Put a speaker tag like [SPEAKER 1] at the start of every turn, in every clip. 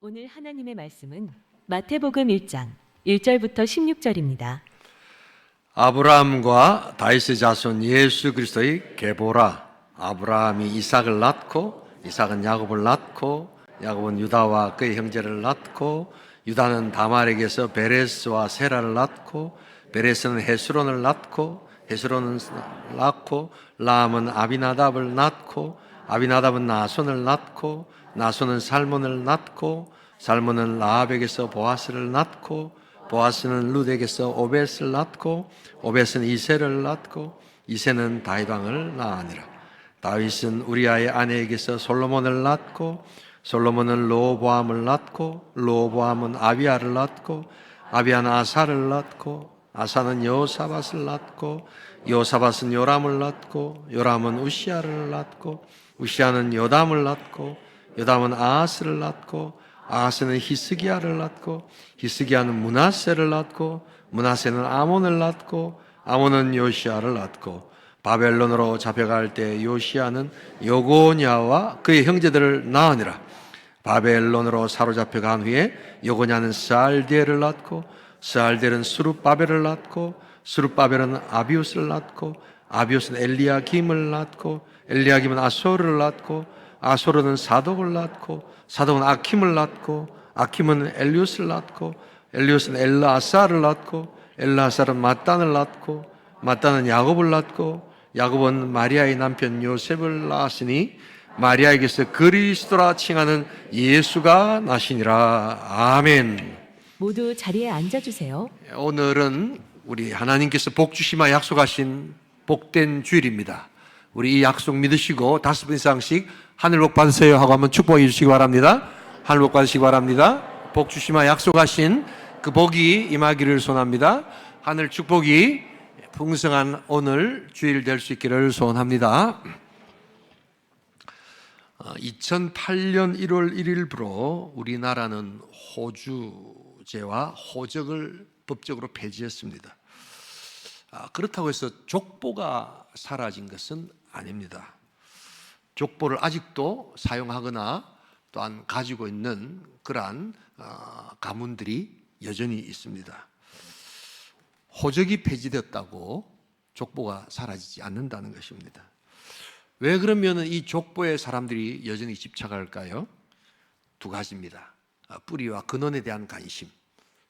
[SPEAKER 1] 오늘 하나님의 말씀은 마태복음 1장 1절부터 16절입니다.
[SPEAKER 2] 아브라함과 다윗의 자손 예수 그리스도의 계보라. 아브라함이 이삭을 낳고 이삭은 야곱을 낳고 야곱은 유다와 그의 형제를 낳고 유다는 다말에게서 베레스와 세라를 낳고 베레스는 헤스론을 낳고 헤스론은 낳고 라암은 아비나답을 낳고 아비나답은 나손을 낳고 나손은 살몬을 낳고 살몬은 라합에게서 보아스를 낳고 보아스는 룻에게서 오벳을 낳고 오벳은 이새를 낳고 이새는 다윗 왕을 낳으니라. 다윗은 우리아의 아내에게서 솔로몬을 낳고 솔로몬은 르호보암을 낳고 르호보암은 아비야를 낳고 아비야는 아사를 낳고 아사는 여호사밧을 낳고 여호사밧은 요람을 낳고 요람은 우시야를 낳고 우시야는 요담을 낳고 요담은 아하스를 낳고 아하스는 히스기야를 낳고 히스기야는 므낫세를 낳고 므낫세는 아몬을 낳고 아몬은 요시야를 낳고 바벨론으로 잡혀갈 때 요시야는 여고냐와 그의 형제들을 낳으니라. 바벨론으로 사로잡혀간 후에 여고냐는 스알디엘을 낳고 스알디엘은 스룹바벨을 낳고 스룹바벨은 아비우스를 낳고 아비우스는 엘리야김을 낳고 엘리야김은 아소르를 낳고 아소르는 사독을 낳고 사독은 아킴을 낳고 아킴은 엘리우스를 낳고 엘리우스는 엘라아사를 낳고 엘라아사는 mat단을 낳고 mat단은 야곱을 낳고 야곱은 마리아의 남편 요셉을 낳았으니 마리아에게서 그리스도라 칭하는 예수가 나시니라. 아멘.
[SPEAKER 1] 모두 자리에 앉아주세요.
[SPEAKER 2] 오늘은 우리 하나님께서 복 주시마 약속하신 복된 주일입니다. 우리 이 약속 믿으시고 5분 이상씩 하늘 복 받으세요 하고 한번 축복해 주시기 바랍니다. 하늘 복 받으시기 바랍니다. 복 주시마 약속하신 그 복이 임하기를 소원합니다. 하늘 축복이 풍성한 오늘 주일 될 수 있기를 소원합니다. 2008년 1월 1일부로 우리나라는 호주제와 호적을 법적으로 폐지했습니다. 그렇다고 해서 족보가 사라진 것은 아닙니다. 족보를 아직도 사용하거나 또한 가지고 있는 그러한 가문들이 여전히 있습니다. 호적이 폐지되었다고 족보가 사라지지 않는다는 것입니다. 왜 그러면 이 족보에 사람들이 여전히 집착할까요? 두 가지입니다. 뿌리와 근원에 대한 관심,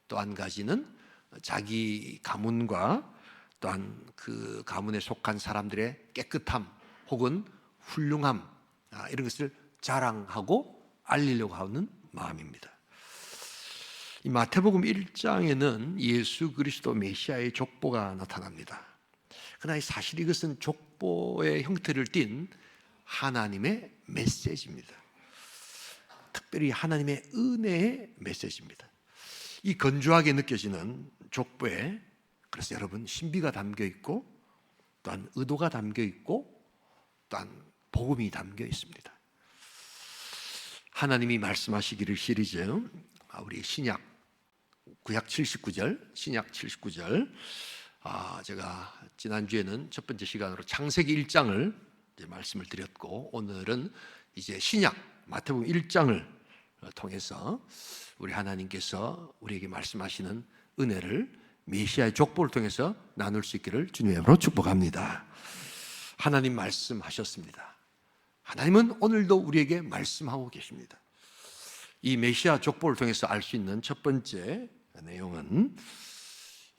[SPEAKER 2] 또 한 가지는 자기 가문과 또한 그 가문에 속한 사람들의 깨끗함 혹은 훌륭함, 이런 것을 자랑하고 알리려고 하는 마음입니다. 이 마태복음 1장에는 예수 그리스도 메시아의 족보가 나타납니다. 그러나 사실 이것은 족보의 형태를 띤 하나님의 메시지입니다. 특별히 하나님의 은혜의 메시지입니다. 이 건조하게 느껴지는 족보에 그래서 여러분 신비가 담겨 있고 또한 의도가 담겨 있고 또한 복음이 담겨 있습니다. 하나님이 말씀하시기를 시리즈 우리 신약 구약 79절 신약 79절 제가 지난주에는 첫 번째 시간으로 창세기 1장을 말씀을 드렸고 오늘은 이제 신약 마태복음 1장을 통해서 우리 하나님께서 우리에게 말씀하시는 은혜를 메시아의 족보를 통해서 나눌 수 있기를 주님의 이름으로 축복합니다. 하나님 말씀하셨습니다. 하나님은 오늘도 우리에게 말씀하고 계십니다. 이 메시아 족보를 통해서 알 수 있는 첫 번째 내용은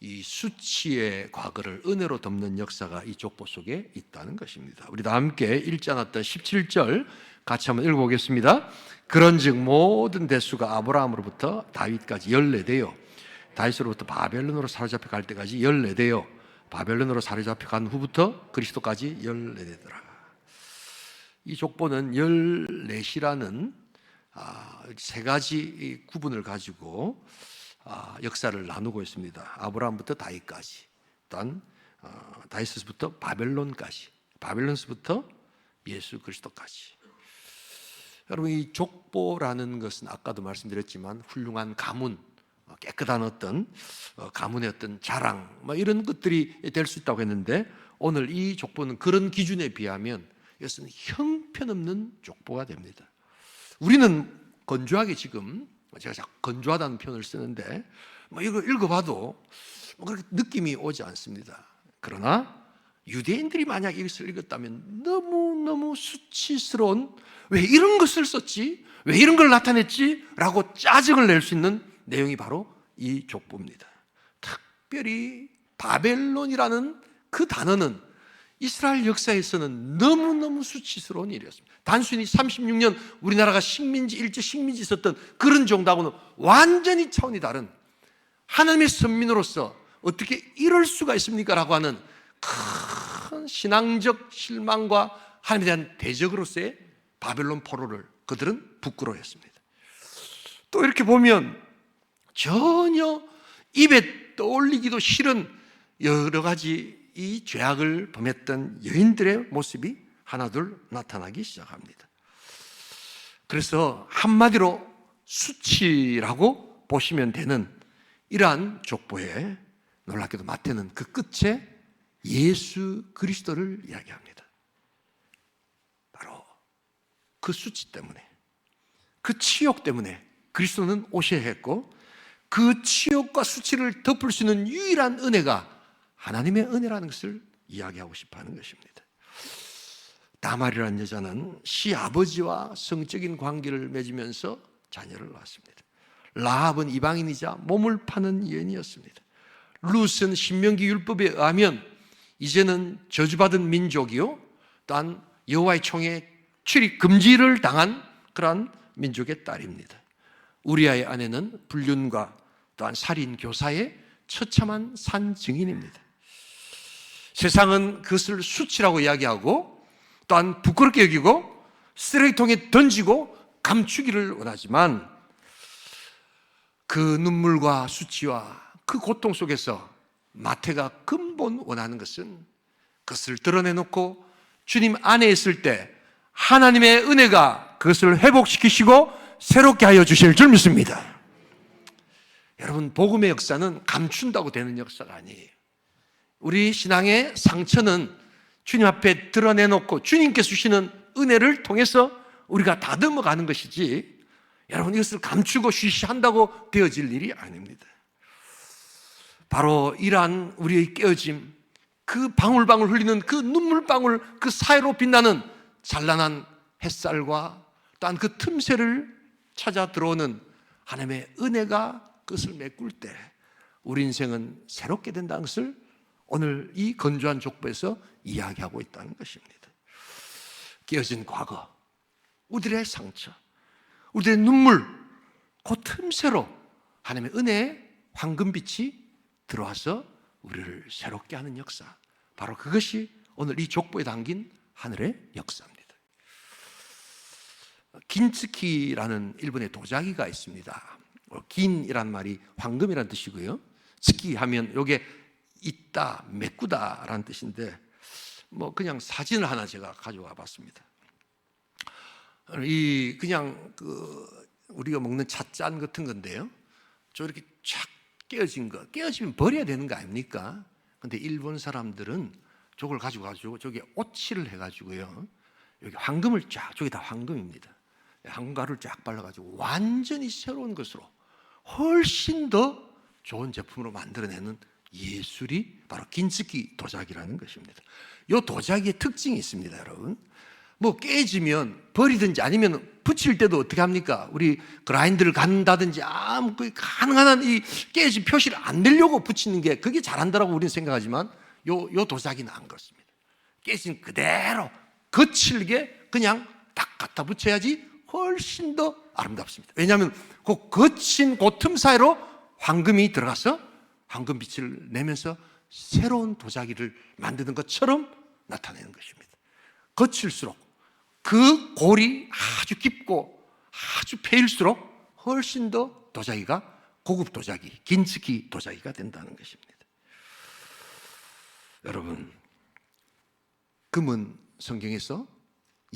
[SPEAKER 2] 이 수치의 과거를 은혜로 덮는 역사가 이 족보 속에 있다는 것입니다. 우리 다 함께 읽지 않았던 17절 같이 한번 읽어보겠습니다. 그런즉 모든 대수가 아브라함으로부터 다윗까지 14대요 다윗으로부터 바벨론으로 사로잡혀 갈 때까지 14대요 바벨론으로 사로잡혀 간 후부터 그리스도까지 14대더라. 이 족보는 14이라는 세 가지 구분을 가지고 역사를 나누고 있습니다. 아브라함부터 다윗까지, 또한 다윗에서부터 바벨론까지, 바벨론에서부터 예수 그리스도까지. 여러분 이 족보라는 것은 아까도 말씀드렸지만 훌륭한 가문, 깨끗한 어떤 가문의 어떤 자랑 이런 것들이 될 수 있다고 했는데 오늘 이 족보는 그런 기준에 비하면 이것은 형편없는 족보가 됩니다. 우리는 건조하게 지금 제가 자꾸 건조하다는 표현을 쓰는데 이거 읽어봐도 그렇게 느낌이 오지 않습니다. 그러나 유대인들이 만약 이것을 읽었다면 너무너무 수치스러운, 왜 이런 것을 썼지? 왜 이런 걸 나타냈지? 라고 짜증을 낼 수 있는 내용이 바로 이 족보입니다. 특별히 바벨론이라는 그 단어는 이스라엘 역사에서는 너무너무 수치스러운 일이었습니다. 단순히 36년 우리나라가 일제 식민지 있었던 그런 정도하고는 완전히 차원이 다른, 하나님의 선민으로서 어떻게 이럴 수가 있습니까? 라고 하는 큰 신앙적 실망과 하나님에 대한 대적으로서의 바벨론 포로를 그들은 부끄러워했습니다. 또 이렇게 보면 전혀 입에 떠올리기도 싫은 여러 가지 이 죄악을 범했던 여인들의 모습이 하나둘 나타나기 시작합니다. 그래서 한마디로 수치라고 보시면 되는 이러한 족보에 놀랍게도 마태는 그 끝에 예수 그리스도를 이야기합니다. 바로 그 수치 때문에, 그 치욕 때문에 그리스도는 오셔야 했고, 그 치욕과 수치를 덮을 수 있는 유일한 은혜가 하나님의 은혜라는 것을 이야기하고 싶어 하는 것입니다. 다말이라는 여자는 시아버지와 성적인 관계를 맺으면서 자녀를 낳았습니다. 라합은 이방인이자 몸을 파는 여인이었습니다. 룻은 신명기 율법에 의하면 이제는 저주받은 민족이요, 또한 여호와의 총에 출입 금지를 당한 그러한 민족의 딸입니다. 우리아의 아내는 불륜과 또한 살인 교사의 처참한 산 증인입니다. 세상은 그것을 수치라고 이야기하고 또한 부끄럽게 여기고 쓰레기통에 던지고 감추기를 원하지만, 그 눈물과 수치와 그 고통 속에서 마태가 근본 원하는 것은 그것을 드러내놓고 주님 안에 있을 때 하나님의 은혜가 그것을 회복시키시고 새롭게 하여 주실 줄 믿습니다. 여러분, 복음의 역사는 감춘다고 되는 역사가 아니에요. 우리 신앙의 상처는 주님 앞에 드러내놓고 주님께서 주시는 은혜를 통해서 우리가 다듬어 가는 것이지, 여러분 이것을 감추고 쉬쉬한다고 되어질 일이 아닙니다. 바로 이러한 우리의 깨어짐, 그 방울방울 흘리는 그 눈물방울, 그 사이로 빛나는 찬란한 햇살과 또한 그 틈새를 찾아 들어오는 하나님의 은혜가 그것을 메꿀 때 우리 인생은 새롭게 된다는 것을 오늘 이 건조한 족보에서 이야기하고 있다는 것입니다. 깨어진 과거, 우리들의 상처, 우리들의 눈물, 그 틈새로 하나님의 은혜의 황금빛이 들어와서 우리를 새롭게 하는 역사, 바로 그것이 오늘 이 족보에 담긴 하늘의 역사입니다. 긴츠키라는 일본의 도자기가 있습니다. 긴이란 말이 황금이라는 뜻이고요, 츠키 하면 이게 있다, 메꾸다라는 뜻인데, 그냥 사진을 하나 제가 가져와 봤습니다. 이 그냥 우리가 먹는 찻잔 같은 건데요, 저렇게 쫙 깨어진 거, 깨어지면 버려야 되는 거 아닙니까? 근데 일본 사람들은 저걸 가지고 저기 오칠을 해가지고요, 여기 황금을 쫙, 저기 다 황금입니다. 황금가루를 쫙 발라가지고 완전히 새로운 것으로 훨씬 더 좋은 제품으로 만들어내는 예술이 바로 긴츠키 도자기라는 것입니다. 이 도자기의 특징이 있습니다, 여러분. 깨지면 버리든지 아니면 붙일 때도 어떻게 합니까? 우리 그라인더를 간다든지 가능한 한 이 깨진 표시를 안 내려고 붙이는 게 그게 잘한다라고 우리는 생각하지만 요 도자기는 안 그렇습니다. 깨진 그대로 거칠게 그냥 딱 갖다 붙여야지 훨씬 더 아름답습니다. 왜냐하면 그 거친 그 틈 사이로 황금이 들어가서 황금빛을 내면서 새로운 도자기를 만드는 것처럼 나타내는 것입니다. 거칠수록 그 골이 아주 깊고 아주 패일수록 훨씬 더 도자기가 고급 도자기, 긴츠키 도자기가 된다는 것입니다. 여러분, 금은 성경에서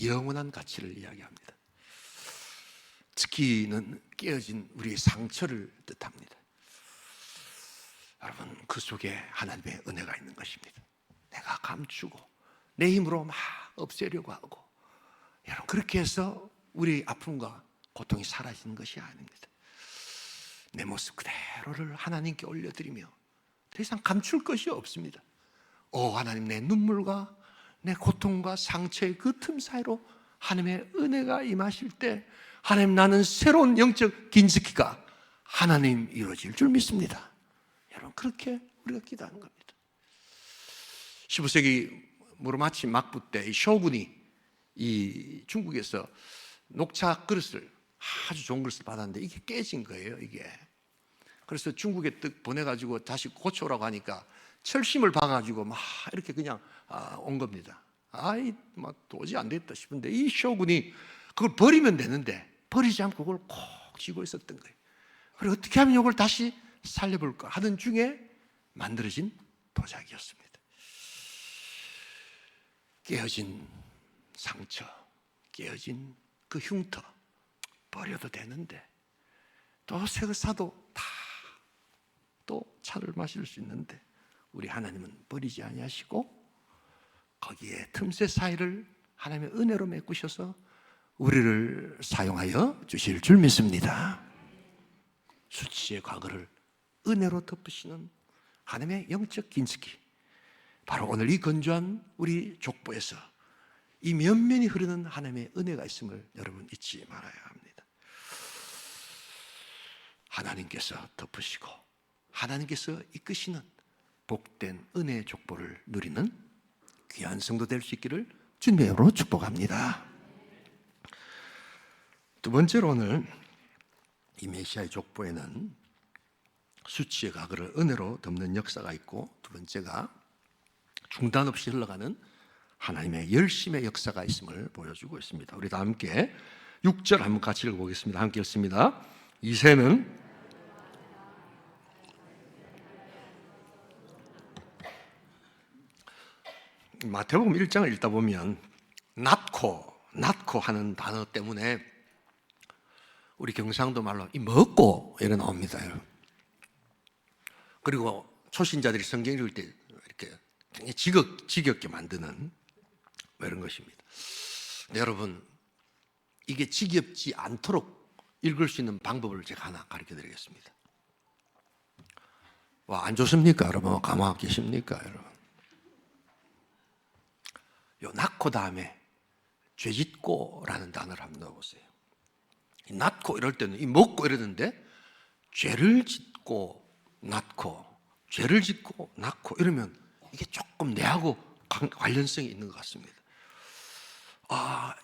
[SPEAKER 2] 영원한 가치를 이야기합니다. 츠키는 깨어진 우리의 상처를 뜻합니다. 여러분, 그 속에 하나님의 은혜가 있는 것입니다. 내가 감추고 내 힘으로 막 없애려고 하고, 여러분 그렇게 해서 우리 아픔과 고통이 사라지는 것이 아닙니다. 내 모습 그대로를 하나님께 올려드리며 더 이상 감출 것이 없습니다. 하나님, 내 눈물과 내 고통과 상처의 그 틈 사이로 하나님의 은혜가 임하실 때 하나님, 나는 새로운 영적 긴스키가 하나님 이루어질 줄 믿습니다. 여러분, 그렇게 우리가 기도하는 겁니다. 15세기 무로마치 막부 때 쇼군이 이 중국에서 녹차 그릇을, 아주 좋은 그릇을 받았는데 이게 깨진 거예요, 이게. 그래서 중국에 뜩 보내가지고 다시 고쳐오라고 하니까 철심을 봐가지고 막 이렇게 그냥 온 겁니다. 막 도저히 안 됐다 싶은데 이 쇼군이 그걸 버리면 되는데 버리지 않고 그걸 콕 쥐고 있었던 거예요. 그리고 어떻게 하면 이걸 다시 살려볼까 하던 중에 만들어진 도자기였습니다. 깨어진 상처, 깨어진 그 흉터 버려도 되는데 또 새거 사도 다 또 차를 마실 수 있는데 우리 하나님은 버리지 아니하시고 거기에 틈새 사이를 하나님의 은혜로 메꾸셔서 우리를 사용하여 주실 줄 믿습니다. 수치의 과거를 은혜로 덮으시는 하나님의 영적 긴스키, 바로 오늘 이 건조한 우리 족보에서 이 면면이 흐르는 하나님의 은혜가 있음을 여러분 잊지 말아야 합니다. 하나님께서 덮으시고 하나님께서 이끄시는 복된 은혜의 족보를 누리는 귀한 성도 될 수 있기를 주님의 이름으로 축복합니다. 두 번째로 오늘 이 메시아의 족보에는 수치의 과거를 은혜로 덮는 역사가 있고, 두 번째가 중단 없이 흘러가는 하나님의 열심의 역사가 있음을 보여주고 있습니다. 우리 다 함께 6절 한번 같이 읽어보겠습니다. 함께 읽습니다. 이새는 마태복음 1장을 읽다 보면 낳고 하는 단어 때문에 우리 경상도 말로 이 먹고 이래 나옵니다. 그리고 초신자들이 성경 읽을 때 이렇게 굉장히 지겹게 만드는 이런 것입니다. 근데 여러분, 이게 지겹지 않도록 읽을 수 있는 방법을 제가 하나 가르쳐 드리겠습니다. 안 좋습니까? 여러분, 가만히 계십니까? 여러분, 요 낳고 다음에 죄짓고라는 단어를 한번 넣어보세요. 낳고 이럴 때는 이 먹고 이러는데 죄를 짓고 낳고 죄를 짓고 낳고 이러면 이게 조금 내하고 관련성이 있는 것 같습니다.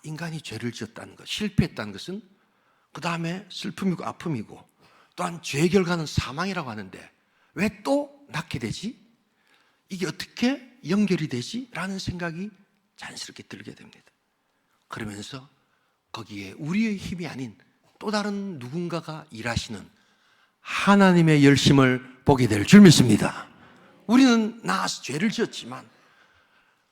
[SPEAKER 2] 인간이 죄를 지었다는 것, 실패했다는 것은 그 다음에 슬픔이고 아픔이고 또한 죄의 결과는 사망이라고 하는데 왜 또 낳게 되지? 이게 어떻게 연결이 되지? 라는 생각이 자연스럽게 들게 됩니다. 그러면서 거기에 우리의 힘이 아닌 또 다른 누군가가 일하시는 하나님의 열심을 보게 될 줄 믿습니다. 우리는 나아서 죄를 지었지만,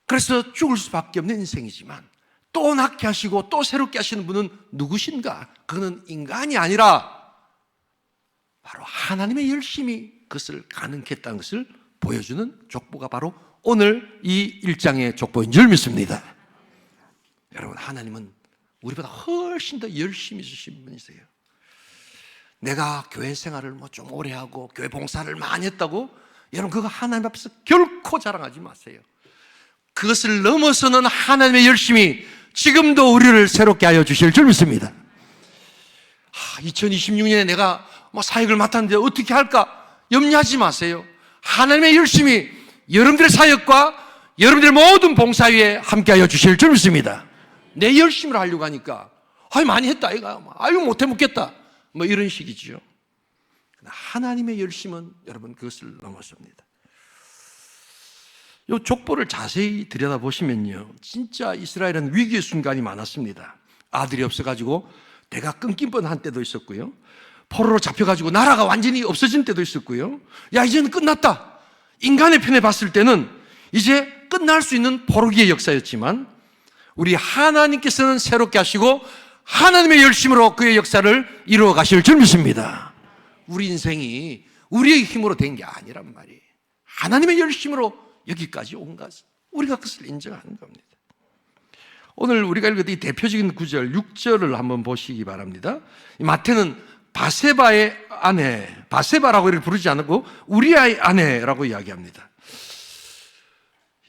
[SPEAKER 2] 그래서 죽을 수밖에 없는 인생이지만 또 낳게 하시고 또 새롭게 하시는 분은 누구신가? 그는 인간이 아니라 바로 하나님의 열심이 그것을 가능케 했다는 것을 보여주는 족보가 바로 오늘 이 1장의 족보인 줄 믿습니다. 여러분, 하나님은 우리보다 훨씬 더 열심히 주신 분이세요. 내가 교회 생활을 좀 오래 하고 교회 봉사를 많이 했다고 여러분, 그거 하나님 앞에서 결코 자랑하지 마세요. 그것을 넘어서는 하나님의 열심이 지금도 우리를 새롭게 하여 주실 줄 믿습니다. 2026년에 내가 사역을 맡았는데 어떻게 할까 염려하지 마세요. 하나님의 열심이 여러분들의 사역과 여러분들의 모든 봉사 위에 함께 하여 주실 줄 믿습니다. 내 열심을 하려고 하니까 많이 했다 아이가, 못해 먹겠다 이런 식이죠. 하나님의 열심은 여러분 그것을 넘어섭니다. 이 족보를 자세히 들여다보시면요, 진짜 이스라엘은 위기의 순간이 많았습니다. 아들이 없어가지고 대가 끊긴 뻔한 때도 있었고요, 포로로 잡혀가지고 나라가 완전히 없어진 때도 있었고요, 이제는 끝났다, 인간의 편에 봤을 때는 이제 끝날 수 있는 포로기의 역사였지만 우리 하나님께서는 새롭게 하시고 하나님의 열심으로 그의 역사를 이루어 가실 줄 믿습니다. 우리 인생이 우리의 힘으로 된 게 아니란 말이에요. 하나님의 열심으로 여기까지 온 것, 우리가 그것을 인정하는 겁니다. 오늘 우리가 읽은 이 대표적인 구절 6절을 한번 보시기 바랍니다. 마태는 바세바의 아내, 바세바라고 이렇게 부르지 않고 우리아의 아내라고 이야기합니다.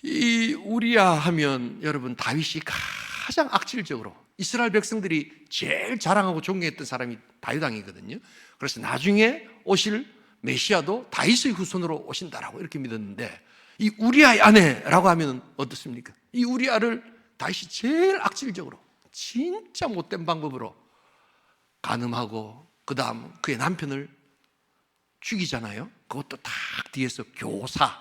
[SPEAKER 2] 이 우리아 하면 여러분 다윗이 가장 악질적으로 이스라엘 백성들이 제일 자랑하고 존경했던 사람이 다윗 왕이거든요. 그래서 나중에 오실 메시아도 다윗의 후손으로 오신다라고 이렇게 믿었는데, 이 우리아의 아내라고 하면 어떻습니까? 이 우리아를 다윗이 제일 악질적으로 진짜 못된 방법으로 간음하고 그 다음 그의 남편을 죽이잖아요. 그것도 딱 뒤에서 교사,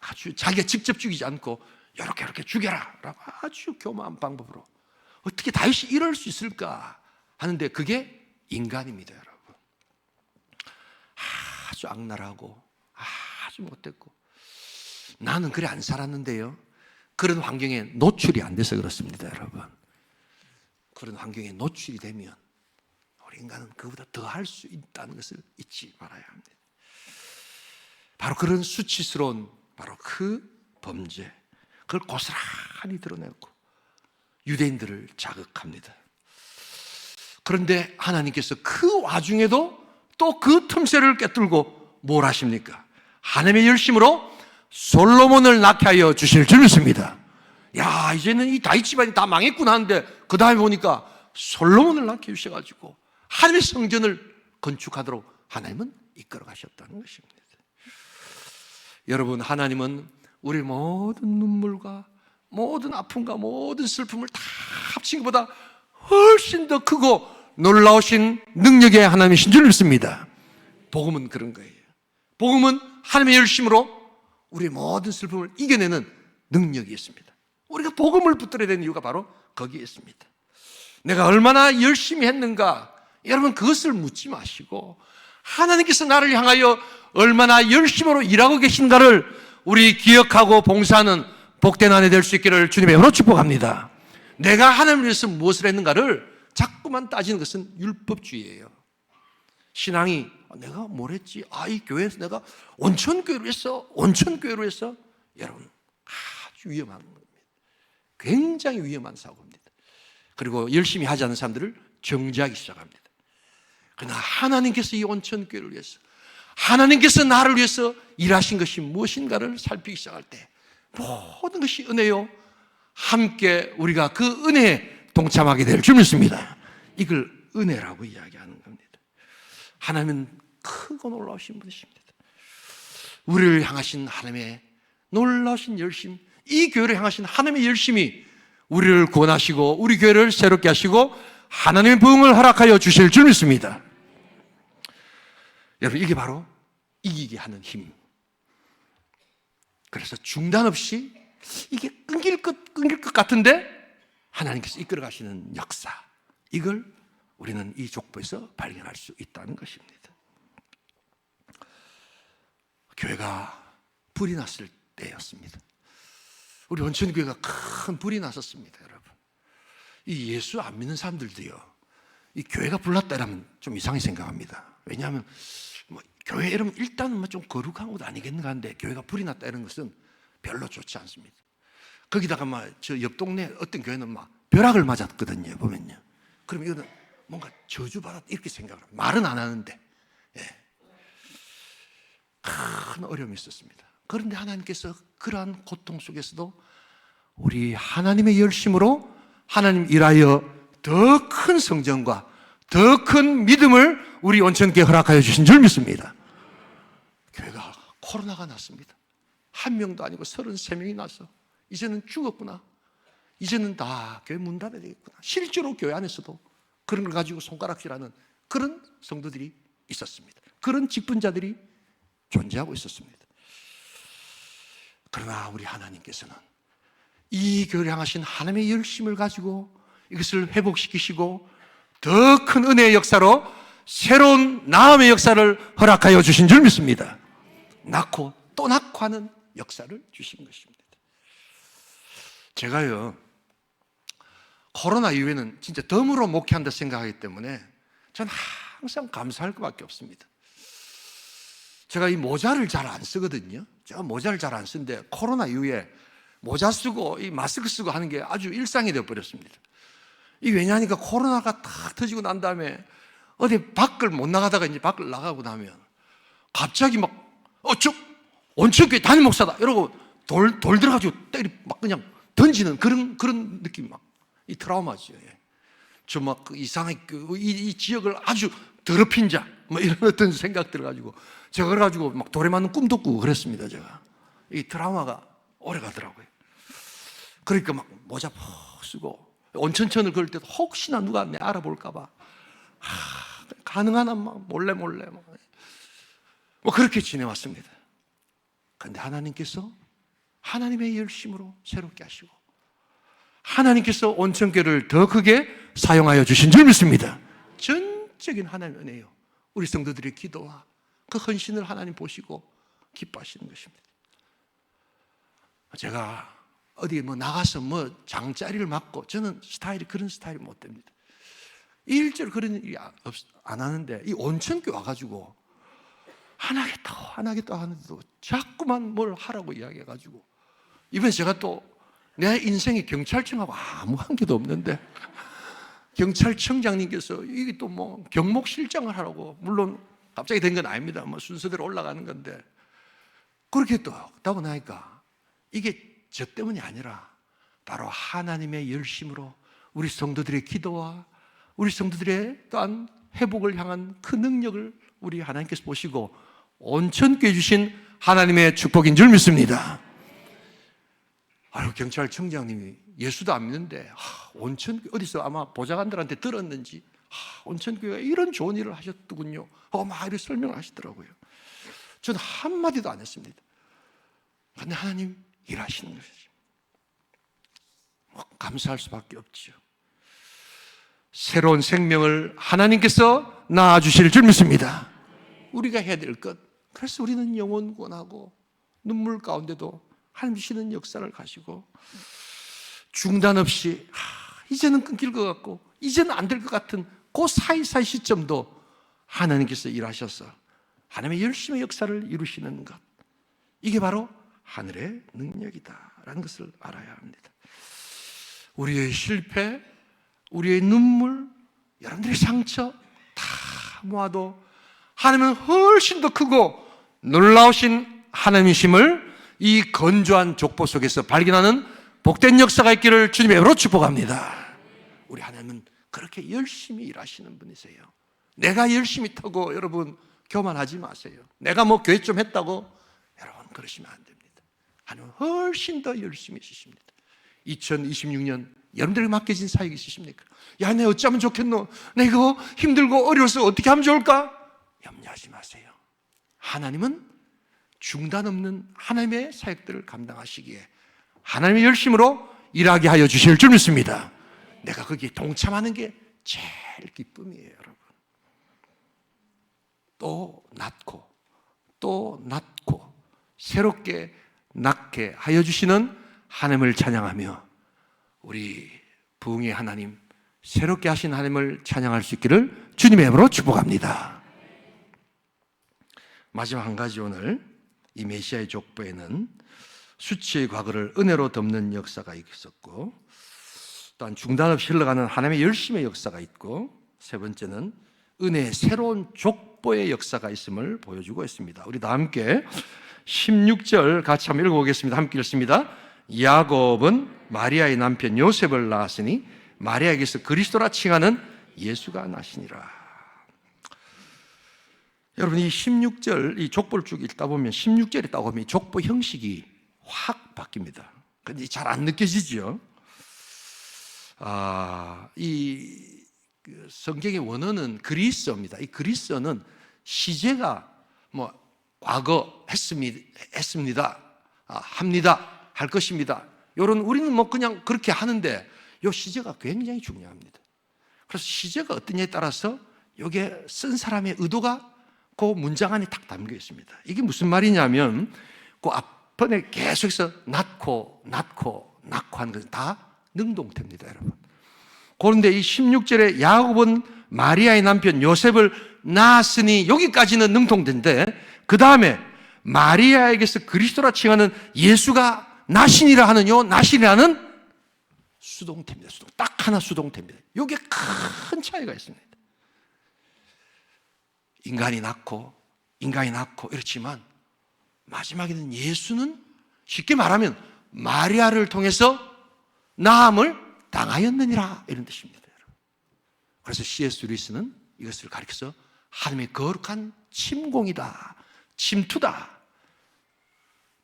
[SPEAKER 2] 아주 자기가 직접 죽이지 않고 이렇게 죽여라 라고 아주 교만한 방법으로. 어떻게 다윗이 이럴 수 있을까 하는데 그게 인간입니다, 여러분. 아주 악랄하고 아주 못됐고, 나는 그래 안 살았는데요. 그런 환경에 노출이 안 돼서 그렇습니다, 여러분. 그런 환경에 노출이 되면 우리 인간은 그보다 더 할 수 있다는 것을 잊지 말아야 합니다. 바로 그런 수치스러운 바로 그 범죄, 그걸 고스란히 드러내고 유대인들을 자극합니다. 그런데 하나님께서 그 와중에도 또 그 틈새를 꿰뚫고 뭘 하십니까? 하나님의 열심으로 솔로몬을 낳게 하여 주실 줄 믿습니다. 야, 이제는 이 다윗 집안이 다 망했구나 하는데 그 다음에 보니까 솔로몬을 낳게 해주셔가지고 하나님의 성전을 건축하도록 하나님은 이끌어 가셨다는 것입니다. 여러분, 하나님은 우리 모든 눈물과 모든 아픔과 모든 슬픔을 다 합친 것보다 훨씬 더 크고 놀라우신 능력의 하나님이신 줄 믿습니다. 복음은 그런 거예요. 복음은 하나님의 열심으로 우리의 모든 슬픔을 이겨내는 능력이 있습니다. 우리가 복음을 붙들어야 되는 이유가 바로 거기에 있습니다. 내가 얼마나 열심히 했는가, 여러분 그것을 묻지 마시고 하나님께서 나를 향하여 얼마나 열심으로 일하고 계신가를 우리 기억하고 봉사하는 복된 한 해 될 수 있기를 주님의 이름으로 축복합니다. 내가 하나님을 위해서 무엇을 했는가를 자꾸만 따지는 것은 율법주의예요. 신앙이 내가 뭘 했지? 이 교회에서 내가 온천교회로 했어. 온천교회로 했어. 여러분, 아주 위험한 겁니다. 굉장히 위험한 사고입니다. 그리고 열심히 하지 않는 사람들을 정죄하기 시작합니다. 그러나 하나님께서 이 온천교회를 위해서, 하나님께서 나를 위해서 일하신 것이 무엇인가를 살피기 시작할 때 모든 것이 은혜요, 함께 우리가 그 은혜에 동참하게 될 줄 믿습니다. 이걸 은혜라고 이야기하는 겁니다. 하나님은 크고 놀라우신 분이십니다. 우리를 향하신 하나님의 놀라우신 열심, 이 교회를 향하신 하나님의 열심이 우리를 구원하시고 우리 교회를 새롭게 하시고 하나님의 부흥을 허락하여 주실 줄 믿습니다. 여러분, 이게 바로 이기게 하는 힘. 그래서 중단 없이 이게 끊길 것 같은데 하나님께서 이끌어 가시는 역사, 이걸 우리는 이 족보에서 발견할 수 있다는 것입니다. 교회가 불이 났을 때였습니다. 우리 온천교회가 큰 불이 났었습니다, 여러분. 이 예수 안 믿는 사람들도요, 이 교회가 불났다 이러면 좀 이상하게 생각합니다. 왜냐하면 교회 이러면 일단은 좀 거룩한 것도 아니겠는가 하는데 교회가 불이 났다 이런 것은 별로 좋지 않습니다. 거기다가 저 옆 동네 어떤 교회는 벼락을 맞았거든요, 보면요. 그럼 이거는 뭔가 저주받았다 이렇게 생각을 합니다. 말은 안 하는데. 큰 어려움이 있었습니다. 그런데 하나님께서 그러한 고통 속에서도 우리 하나님의 열심으로 하나님 일하여 더 큰 성전과 더 큰 믿음을 우리 온천교회에 허락하여 주신 줄 믿습니다. 교회가 코로나가 났습니다. 한 명도 아니고 33명이 나서 이제는 죽었구나, 이제는 다 교회 문 닫아야 되겠구나, 실제로 교회 안에서도 그런 걸 가지고 손가락질하는 그런 성도들이 있었습니다. 그런 직분자들이 존재하고 있었습니다. 그러나 우리 하나님께서는 이 교회를 향하신 하나님의 열심을 가지고 이것을 회복시키시고 더 큰 은혜의 역사로 새로운 나음의 역사를 허락하여 주신 줄 믿습니다. 낳고 또 낳고 하는 역사를 주신 것입니다. 제가요, 코로나 이후에는 진짜 덤으로 목회한다 생각하기 때문에 저는 항상 감사할 것밖에 없습니다. 제가 이 모자를 잘 안 쓰거든요. 제가 모자를 잘 안 쓰는데 코로나 이후에 모자 쓰고 이 마스크 쓰고 하는 게 아주 일상이 되어버렸습니다. 이 왜냐하니까 코로나가 탁 터지고 난 다음에 어디 밖을 못 나가다가 이제 밖을 나가고 나면 갑자기 막, 저 온천교회 담임 목사다. 이러고 돌 들어가지고 때리, 막 그냥 던지는 그런 느낌 막. 이 트라우마죠. 저 막 이상하게 이 지역을 아주 더럽힌 자, 뭐 이런 어떤 생각 들어가지고 제가 그래가지고 막 돌에 맞는 꿈도 꾸고 그랬습니다. 제가. 이 트라우마가 오래 가더라고요. 그러니까 막 모자 푹 쓰고 온천천을 그럴 때도 혹시나 누가 내 알아볼까봐 가능한 한 막 몰래 뭐 그렇게 지내왔습니다. 그런데 하나님께서 하나님의 열심으로 새롭게 하시고 하나님께서 온천교를 더 크게 사용하여 주신 줄 믿습니다. 전적인 하나님의 은혜요. 우리 성도들의 기도와 그 헌신을 하나님 보시고 기뻐하시는 것입니다. 제가 어디 뭐 나가서 뭐 장자리를 맡고 저는 그런 스타일이 못 됩니다. 일절 그런 일이 안 하는데 이 온천교 와가지고 안 하겠다고 하는데도 자꾸만 뭘 하라고 이야기해가지고 이번에 제가 또 내 인생이 경찰청하고 아무 관계도 없는데 경찰청장님께서 이게 또 뭐 경목실장을 하라고, 물론 갑자기 된 건 아닙니다. 뭐 순서대로 올라가는 건데 그렇게 또 하고 나니까 이게 저 때문이 아니라 바로 하나님의 열심으로 우리 성도들의 기도와 우리 성도들의 또한 회복을 향한 그 능력을 우리 하나님께서 보시고 온천교회 주신 하나님의 축복인 줄 믿습니다. 아유, 경찰청장님이 예수도 안 믿는데 온천교회 어디서 아마 보좌관들한테 들었는지 온천교회가 이런 좋은 일을 하셨더군요. 막 이렇게 설명을 하시더라고요. 저는 한마디도 안 했습니다. 그런데 하나님 일하시는 것이죠. 감사할 수밖에 없죠. 새로운 생명을 하나님께서 낳아주실 줄 믿습니다. 우리가 해야 될 것, 그래서 우리는 영혼 구원하고 눈물 가운데도 하나님 주시는 역사를 가시고 중단 없이 이제는 끊길 것 같고 이제는 안 될 것 같은 그 사이사이 시점도 하나님께서 일하셔서 하나님의 열심의 역사를 이루시는 것, 이게 바로 하늘의 능력이다라는 것을 알아야 합니다. 우리의 실패, 우리의 눈물, 여러분들의 상처 다 모아도 하나님은 훨씬 더 크고 놀라우신 하나님이심을 이 건조한 족보 속에서 발견하는 복된 역사가 있기를 주님의 이름으로 축복합니다. 우리 하나님은 그렇게 열심히 일하시는 분이세요. 내가 열심히 타고 여러분 교만하지 마세요. 내가 뭐 교회 좀 했다고 여러분 그러시면 안 됩니다. 하나님은 훨씬 더 열심히 있으십니다. 2026년 여러분들에게 맡겨진 사역이 있으십니까? 야, 내 어쩌면 좋겠노? 내 이거 힘들고 어려워서 어떻게 하면 좋을까? 염려하지 마세요. 하나님은 중단 없는 하나님의 사역들을 감당하시기에 하나님의 열심으로 일하게 하여 주실 줄 믿습니다. 내가 거기에 동참하는 게 제일 기쁨이에요, 여러분. 또 낳고 새롭게 낳게 하여 주시는 하나님을 찬양하며 우리 부흥의 하나님, 새롭게 하신 하나님을 찬양할 수 있기를 주님의 이름으로 축복합니다. 마지막 한 가지, 오늘 이 메시아의 족보에는 수치의 과거를 은혜로 덮는 역사가 있었고, 또한 중단 없이 흘러가는 하나님의 열심의 역사가 있고, 세 번째는 은혜의 새로운 족보의 역사가 있음을 보여주고 있습니다. 우리 다 함께 16절 같이 한번 읽어보겠습니다. 함께 읽습니다. 야곱은 마리아의 남편 요셉을 낳았으니 마리아에게서 그리스도라 칭하는 예수가 나시니라. 여러분, 이 16절, 이 족보를 쭉 읽다 보면 16절에 딱 보면 족보 형식이 확 바뀝니다. 근데 잘 안 느껴지죠? 이 성경의 원어는 그리스어입니다. 이 그리스어는 시제가 뭐 과거 했습니다, 합니다, 할 것입니다, 요런 우리는 뭐 그냥 그렇게 하는데 요 시제가 굉장히 중요합니다. 그래서 시제가 어떠냐에 따라서 요게 쓴 사람의 의도가 그 문장 안에 딱 담겨 있습니다. 이게 무슨 말이냐면 그 앞번에 계속해서 낳고 하는 것은 다 능동태입니다, 여러분. 그런데 이 16절에 야곱은 마리아의 남편 요셉을 낳았으니 여기까지는 능동태인데 그 다음에 마리아에게서 그리스도라 칭하는 예수가 나시니라 하는 요 나시니라는 수동태입니다. 딱 하나 수동태입니다. 이게 큰 차이가 있습니다. 인간이 낳고 이렇지만 마지막에는 예수는 쉽게 말하면 마리아를 통해서 나음을 당하였느니라 이런 뜻입니다. 그래서 C.S. 루이스는 이것을 가리켜서 하나님의 거룩한 침공이다, 침투다.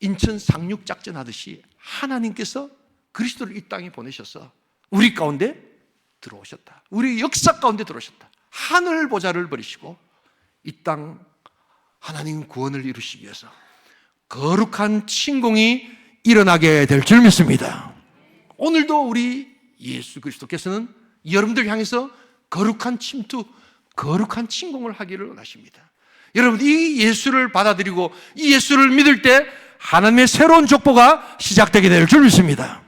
[SPEAKER 2] 인천 상륙작전 하듯이 하나님께서 그리스도를 이 땅에 보내셔서 우리 가운데 들어오셨다. 우리 역사 가운데 들어오셨다. 하늘 보좌를 버리시고 이 땅 하나님 구원을 이루시기 위해서 거룩한 침공이 일어나게 될 줄 믿습니다. 오늘도 우리 예수 그리스도께서는 여러분들 향해서 거룩한 침투, 거룩한 침공을 하기를 원하십니다. 여러분, 이 예수를 받아들이고 이 예수를 믿을 때 하나님의 새로운 족보가 시작되게 될 줄 믿습니다.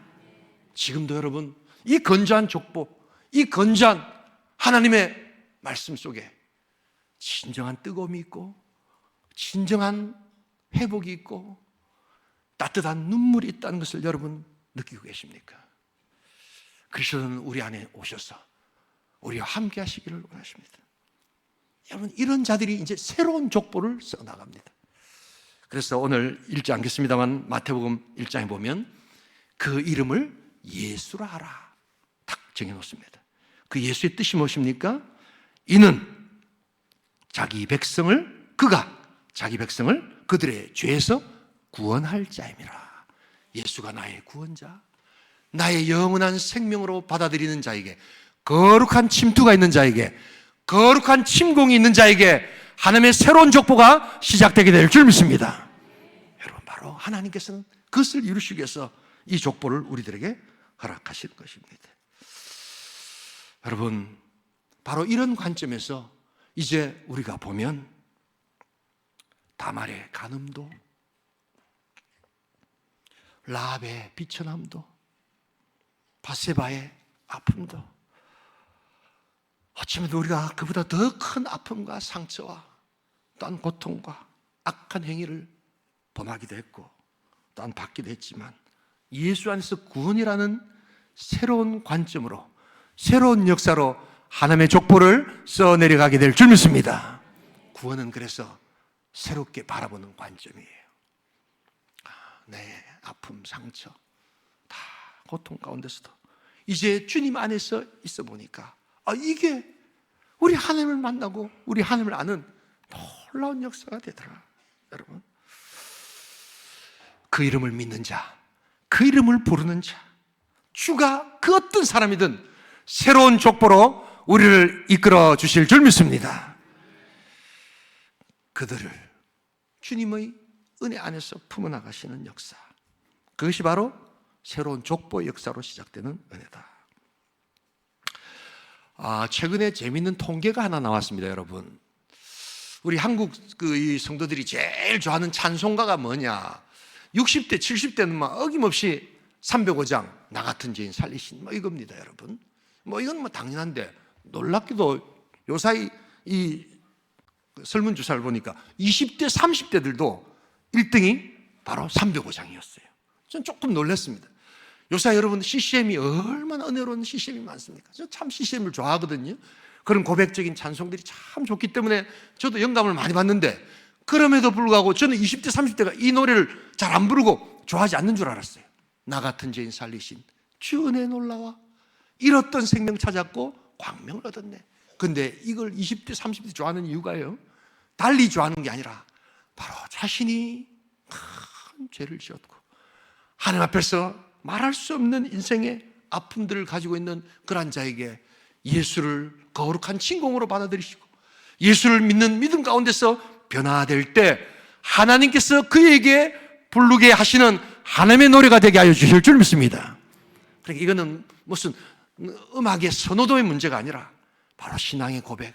[SPEAKER 2] 지금도 여러분, 이 건조한 족보, 이 건조한 하나님의 말씀 속에 진정한 뜨거움이 있고 진정한 회복이 있고 따뜻한 눈물이 있다는 것을 여러분 느끼고 계십니까? 그리스도는 우리 안에 오셔서 우리와 함께 하시기를 원하십니다. 여러분, 이런 자들이 이제 새로운 족보를 써나갑니다. 그래서 오늘 읽지 않겠습니다만 마태복음 1장에 보면 그 이름을 예수라 하라 딱 정해놓습니다. 그 예수의 뜻이 무엇입니까? 이는 그가 자기 백성을 그들의 죄에서 구원할 자임이라. 예수가 나의 구원자, 나의 영원한 생명으로 받아들이는 자에게, 거룩한 침투가 있는 자에게, 거룩한 침공이 있는 자에게 하나님의 새로운 족보가 시작되게 될 줄 믿습니다. 여러분, 바로 하나님께서는 그것을 이루시기 위해서 이 족보를 우리들에게 허락하시는 것입니다. 여러분, 바로 이런 관점에서 이제 우리가 보면 다말의 간음도, 라합의 비천함도, 바세바의 아픔도, 어쩌면 우리가 그보다 더 큰 아픔과 상처와 또한 고통과 악한 행위를 범하기도 했고 또한 받기도 했지만 예수 안에서 구원이라는 새로운 관점으로, 새로운 역사로 하나님의 족보를 써내려가게 될 줄 믿습니다. 구원은 그래서 새롭게 바라보는 관점이에요. 내 아픔, 상처, 다 고통 가운데서도 이제 주님 안에서 있어 보니까 이게 우리 하나님을 만나고 우리 하나님을 아는 놀라운 역사가 되더라. 여러분, 그 이름을 믿는 자, 그 이름을 부르는 자, 주가 그 어떤 사람이든 새로운 족보로 우리를 이끌어 주실 줄 믿습니다. 그들을 주님의 은혜 안에서 품어나가시는 역사, 그것이 바로 새로운 족보의 역사로 시작되는 은혜다. 최근에 재미있는 통계가 하나 나왔습니다. 여러분, 우리 한국 이 성도들이 제일 좋아하는 찬송가가 뭐냐? 60대, 70대는 막 어김없이 305장 나 같은 죄인 살리신 이겁니다. 여러분, 이건 당연한데 놀랍게도 요사이 이 설문조사를 보니까 20대, 30대들도 1등이 바로 305장이었어요. 전 조금 놀랐습니다. 요사 여러분, CCM이 얼마나 은혜로운 CCM이 많습니까? 저 참 CCM을 좋아하거든요. 그런 고백적인 찬송들이 참 좋기 때문에 저도 영감을 많이 받는데, 그럼에도 불구하고 저는 20대, 30대가 이 노래를 잘 안 부르고 좋아하지 않는 줄 알았어요. 나 같은 죄인 살리신 주 은혜 놀라와 잃었던 생명 찾았고 광명을 얻었네. 근데 이걸 20대, 30대 좋아하는 이유가요, 달리 좋아하는 게 아니라 바로 자신이 큰 죄를 지었고 하나님 앞에서 말할 수 없는 인생의 아픔들을 가지고 있는 그런 자에게 예수를 거룩한 침공으로 받아들이시고 예수를 믿는 믿음 가운데서 변화될 때 하나님께서 그에게 부르게 하시는 하나님의 노래가 되게 하여 주실 줄 믿습니다. 그러니까 이거는 무슨 음악의 선호도의 문제가 아니라 바로 신앙의 고백,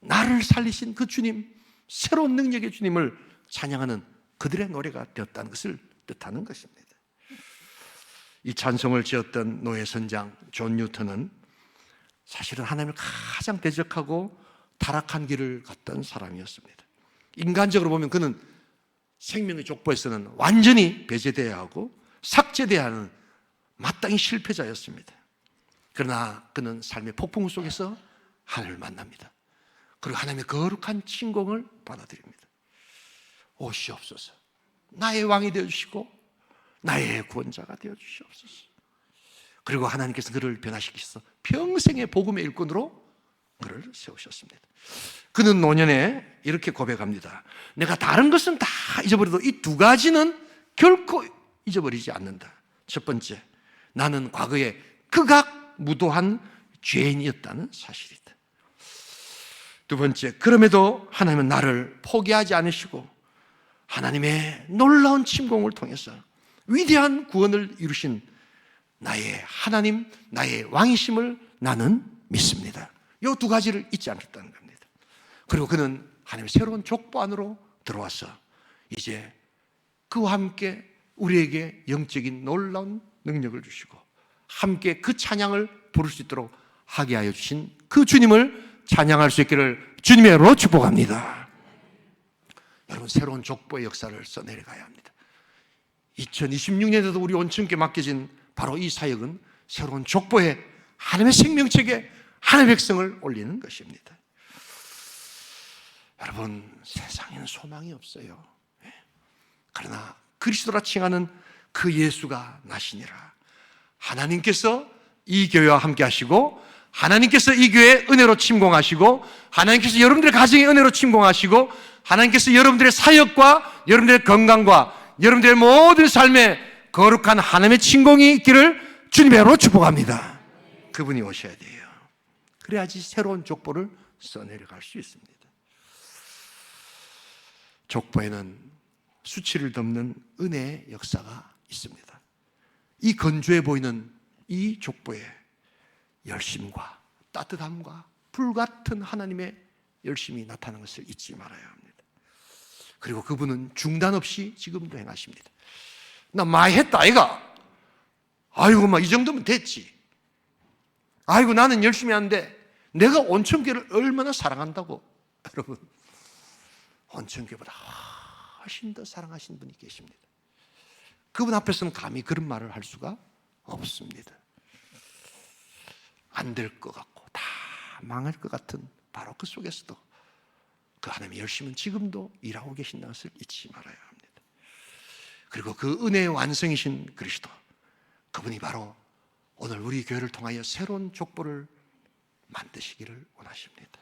[SPEAKER 2] 나를 살리신 그 주님, 새로운 능력의 주님을 찬양하는 그들의 노래가 되었다는 것을 뜻하는 것입니다. 이 찬송을 지었던 노예 선장 존 뉴턴은 사실은 하나님을 가장 대적하고 타락한 길을 갔던 사람이었습니다. 인간적으로 보면 그는 생명의 족보에서는 완전히 배제되어야 하고 삭제되어야 하는 마땅히 실패자였습니다. 그러나 그는 삶의 폭풍 속에서 하나님을 만납니다. 그리고 하나님의 거룩한 칭공을 받아들입니다. 오시옵소서. 나의 왕이 되어주시고 나의 구원자가 되어주시옵소서. 그리고 하나님께서 그를 변화시키셔서 평생의 복음의 일꾼으로 그를 세우셨습니다. 그는 노년에 이렇게 고백합니다. 내가 다른 것은 다 잊어버려도 이 두 가지는 결코 잊어버리지 않는다. 첫 번째, 나는 과거에 극악무도한 죄인이었다는 사실이다. 두 번째, 그럼에도 하나님은 나를 포기하지 않으시고 하나님의 놀라운 침공을 통해서 위대한 구원을 이루신 나의 하나님, 나의 왕이심을 나는 믿습니다. 이 두 가지를 잊지 않겠다는 겁니다. 그리고 그는 하나님의 새로운 족보 안으로 들어와서 이제 그와 함께 우리에게 영적인 놀라운 능력을 주시고 함께 그 찬양을 부를 수 있도록 하게 하여 주신 그 주님을 찬양할 수 있기를 주님의 이름으로 축복합니다. 여러분, 새로운 족보의 역사를 써내려가야 합니다. 2026년에도 우리 온천께 맡겨진 바로 이 사역은 새로운 족보에 하나님의 생명책에 하나님의 백성을 올리는 것입니다. 여러분, 세상에는 소망이 없어요. 그러나 그리스도라 칭하는 그 예수가 나시니라. 하나님께서 이 교회와 함께 하시고 하나님께서 이 교회에 은혜로 침공하시고 하나님께서 여러분들의 가정에 은혜로 침공하시고 하나님께서 여러분들의 사역과 여러분들의 건강과 여러분들의 모든 삶에 거룩한 하나님의 침공이 있기를 주님의 이름으로 축복합니다. 그분이 오셔야 돼요. 그래야지 새로운 족보를 써내려갈 수 있습니다. 족보에는 수치를 덮는 은혜의 역사가 있습니다. 이 건조해 보이는 이 족보에 열심과 따뜻함과 불같은 하나님의 열심이 나타나는 것을 잊지 말아야 합니다. 그리고 그분은 중단 없이 지금도 행하십니다. 나 많이 했다 아이가. 아이고 막 이 정도면 됐지. 아이고 나는 열심히 하는데 내가 온천교를 얼마나 사랑한다고. 여러분, 온천교보다 훨씬 더 사랑하시는 분이 계십니다. 그분 앞에서는 감히 그런 말을 할 수가 없습니다. 안 될 것 같고 다 망할 것 같은 바로 그 속에서도 그 하나님의 열심은 지금도 일하고 계신다는 것을 잊지 말아야 합니다. 그리고 그 은혜의 완성이신 그리스도, 그분이 바로 오늘 우리 교회를 통하여 새로운 족보를 만드시기를 원하십니다.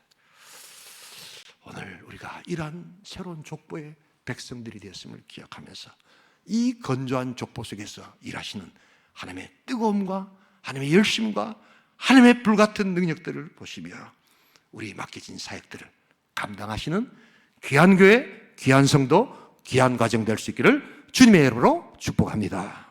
[SPEAKER 2] 오늘 우리가 이러한 새로운 족보의 백성들이 되었음을 기억하면서 이 건조한 족보 속에서 일하시는 하나님의 뜨거움과 하나님의 열심과 하나님의 불같은 능력들을 보시며 우리 맡겨진 사역들을 감당하시는 귀한 교회, 귀한 성도, 귀한 가정 될 수 있기를 주님의 이름으로 축복합니다.